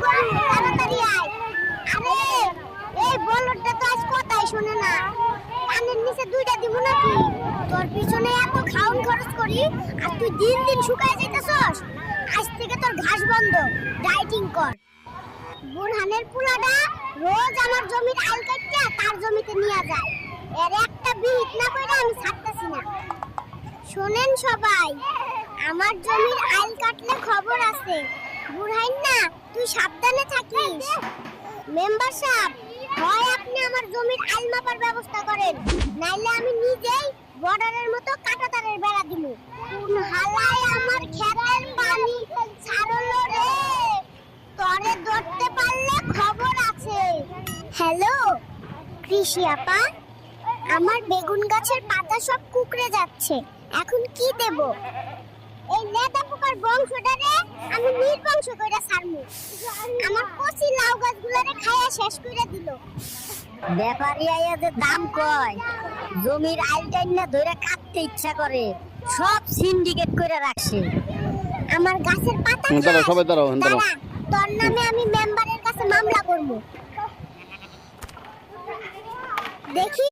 গরু তাড়াতাড়ি আয়। আরে এই বলদটা তো আজ কথাই শুনে না, কানের নিচে দুইটা দিব নাকি? তোর পিছনে এত খাউন খরচ করি আর তুই দিন দিন শুকায় যাইতেছস। আজ থেকে তোর ঘাস বন্ধ, ডায়েটিং কর। বুরহানের পুলাটা রোজ আমার জমির আল কাটতে তার জমিতে নিয়ে যায়, এর একটা বিহিত না কইরা আমি ছাড়তাছি না। শোনেন সবাই, আমার জমির আল কাটলে খবর আছে। বুরহান না, তুই সাবধানে থাকিস। মেম্বার সাহেব, হয় আপনি আমার জমির আল মাপার ব্যবস্থা করেন, নাইলে আমি নিজেই বর্ডারের মতো কাঁটাতারের বেড়া দিমু। কোন হালায় আমার ক্ষেতের পানি ছাড়লো রে, তরে ধরতে পারলে খবর আছে। হ্যালো কৃষি আপা, আমার বেগুন গাছের পাতা সব কুকড়ে যাচ্ছে, এখন কি দেব? এই লেদা পোকার বংশটারে আমি নির্বংশ কইরা ছাড়মু। আমার কচি লাউ গাছগুলারে খায়া শেষ কইরা দিল। ব্যাপারী আইয়া যে দাম কয়, জমির আইলটাই না ধরে কাটতে ইচ্ছা করে, সব সিন্ডিকেট করে রাখছে। আমার গাছের পাতা দাঁড়াও, সবাই দাঁড়াও, দাঁড়াও। দাঁড়া, তোর নামে আমি মেম্বারের কাছে মামলা করব। দেখি